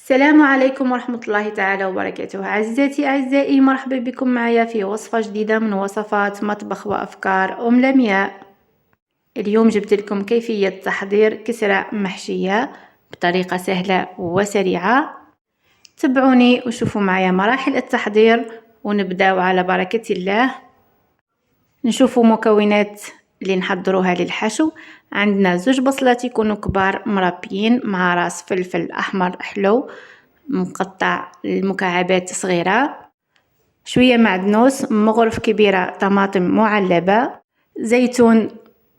السلام عليكم ورحمة الله تعالى وبركاته. عزيزاتي أعزائي، مرحبا بكم معايا في وصفة جديدة من وصفات مطبخ وأفكار أم لمياء. اليوم جبت لكم كيفية تحضير كسرة محشية بطريقة سهلة وسريعة. تابعوني وشوفوا معايا مراحل التحضير ونبداو على بركة الله. نشوفوا مكونات اللي نحضروها للحشو. عندنا 2 بصلات يكونوا كبار مربيين مع راس فلفل احمر حلو مقطع المكعبات صغيرة، شوية معدنوس، مغرف كبيرة طماطم معلبة، زيتون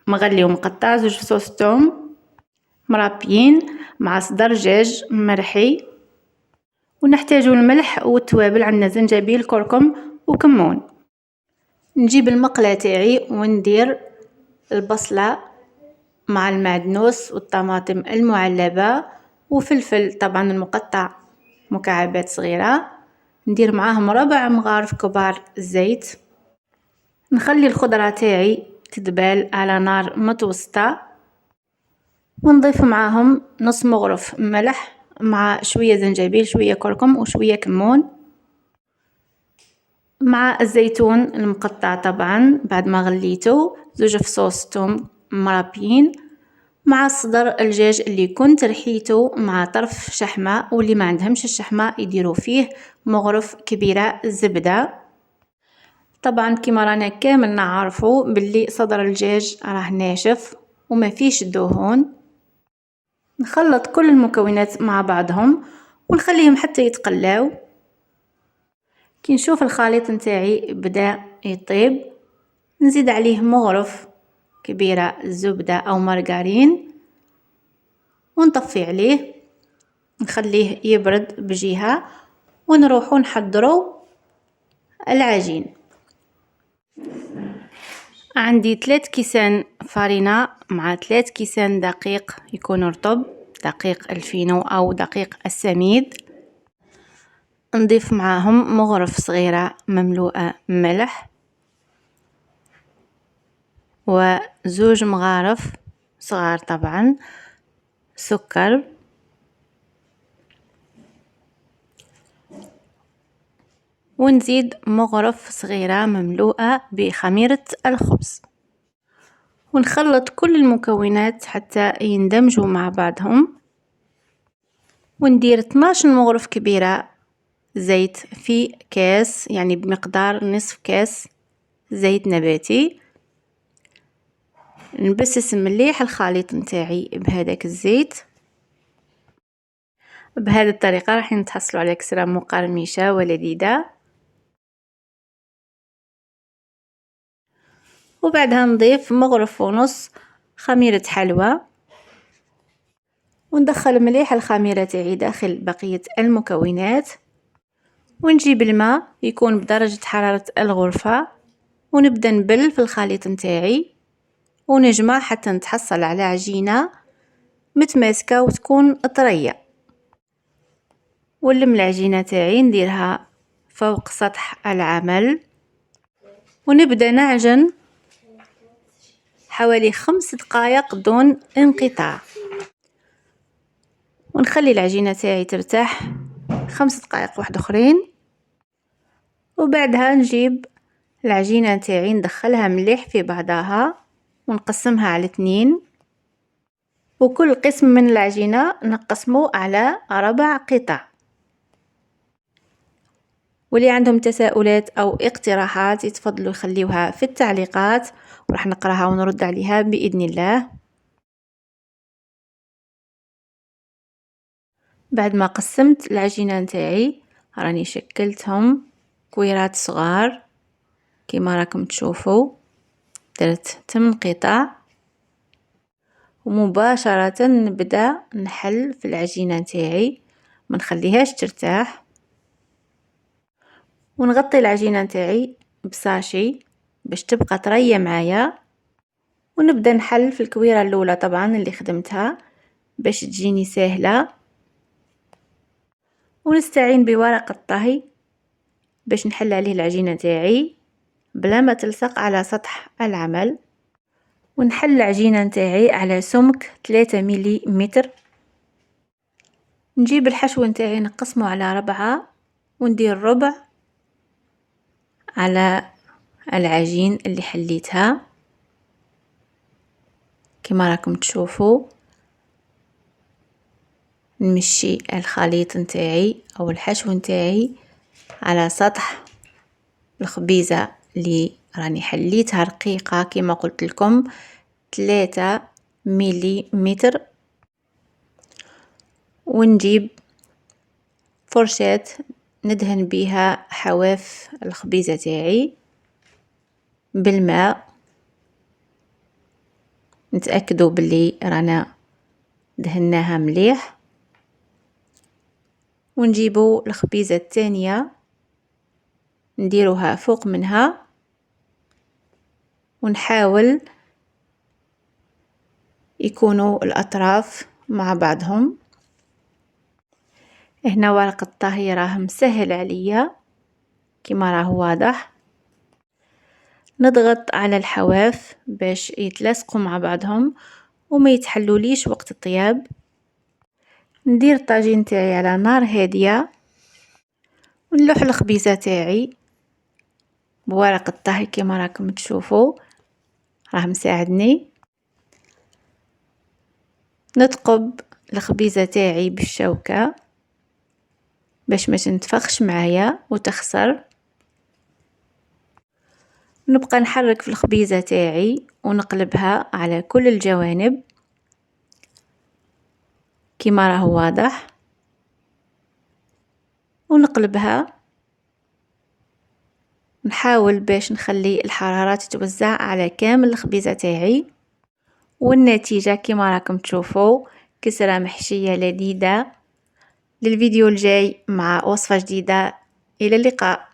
مغلي ومقطع، 2 فصوص توم مربيين مع صدر دجاج مرحي. ونحتاجو الملح والتوابل، عندنا زنجبيل كركم وكمون. نجيب المقلة تاعي وندير البصلة مع المعدنوس والطماطم المعلبة وفلفل طبعا المقطع مكعبات صغيرة، ندير معاهم 4 مغارف كبار زيت. نخلي الخضرة تاعي تدبال على نار متوسطة ونضيف معاهم نص مغرف ملح مع شوية زنجبيل، شوية كركم وشوية كمون، مع الزيتون المقطع طبعا بعد ما غليته، 2 فصوص توم مربيين، مع صدر الدجاج اللي كنت رحيته مع طرف شحمة، واللي ما عندهمش الشحمة يديروا فيه مغرف كبيرة زبدة. طبعا كما رانا كامل نعرفوا باللي صدر الدجاج راه ناشف وما فيش دهون. نخلط كل المكونات مع بعضهم ونخليهم حتى يتقلاو. كي نشوف الخليط نتاعي بدا يطيب، نزيد عليه مغرف كبيرة زبدة او مارغرين ونطفي عليه، نخليه يبرد بجهة ونروحو نحضرو العجين. عندي 3 كيسان فرينة مع 3 كيسان دقيق يكون رطب، دقيق الفينو او دقيق السميد. نضيف معاهم مغرف صغيرة مملوءة ملح و2 مغارف صغار طبعا سكر، ونزيد مغرف صغيرة مملوءة بخميرة الخبز، ونخلط كل المكونات حتى يندمجوا مع بعضهم. وندير 12 مغرف كبيرة زيت في كاس، يعني بمقدار نصف كاس زيت نباتي. نبسس مليح الخليط نتاعي بهذاك الزيت. بهذه الطريقة راح نتحصلوا على كسرة مقرمشة ولذيذة. وبعدها نضيف مغرف ونص خميرة حلوى، وندخل مليح الخميرة تاعي داخل بقية المكونات، ونجيب الماء يكون بدرجة حرارة الغرفة، ونبدأ نبل في الخليط نتاعي ونجمع حتى نتحصل على عجينة متماسكة وتكون طرية. ونلم العجينة تاعي نديرها فوق سطح العمل ونبدأ نعجن حوالي 5 دقائق دون انقطاع، ونخلي العجينة تاعي ترتاح 5 دقائق واحد اخرين. وبعدها نجيب العجينة تاعي ندخلها مليح في بعضها ونقسمها على 2، وكل قسم من العجينة نقسمه على 4 قطع. واللي عندهم تساؤلات او اقتراحات يتفضلوا يخليوها في التعليقات وراح نقراها ونرد عليها بإذن الله. بعد ما قسمت العجينة نتاعي راني شكلتهم كويرات صغار كما راكم تشوفوا، درت 8 قطع، ومباشرة نبدأ نحل في العجينة نتاعي ما نخليهاش ترتاح، ونغطي العجينة نتاعي بساشي باش تبقى طرية معايا، ونبدأ نحل في الكويرة الأولى طبعا اللي خدمتها باش تجيني سهلة، ونستعين بورق الطهي باش نحل عليه العجينة تاعي بلا ما تلصق على سطح العمل. ونحل العجينة نتاعي على سمك 3 مليمتر، نجيب الحشو نتاعي نقسمه على 4 وندير ربع على العجين اللي حليتها كما راكم تشوفوا. نمشي الخليط نتاعي او الحشو نتاعي على سطح الخبيزة اللي راني حليتها رقيقة كما قلت لكم 3 مليمتر، ونجيب فرشاة ندهن بها حواف الخبيزة تاعي بالماء، نتأكدوا باللي رانا دهناها مليح. ونجيبوا الخبيزة الثانية نديروها فوق منها، ونحاول يكونوا الأطراف مع بعضهم. هنا ورق الطهي راه مسهل عليا كما راه واضح. نضغط على الحواف باش يتلاصقوا مع بعضهم وما يتحلوليش وقت الطياب. ندير الطاجين تاعي على نار هادية ونلوح الخبيزة تاعي بورق الطهي كما راكم تشوفوا راه مساعدني. نثقب الخبيزة تاعي بالشوكة باش ما تنتفخش معايا وتخسر. نبقى نحرك في الخبيزة تاعي ونقلبها على كل الجوانب كما راه واضح، ونقلبها. نحاول باش نخلي الحرارة تتوزع على كامل الخبيزة تاعي، والنتيجة كما راكم تشوفوا كسرة محشية لذيذة. للفيديو الجاي مع وصفة جديدة، إلى اللقاء.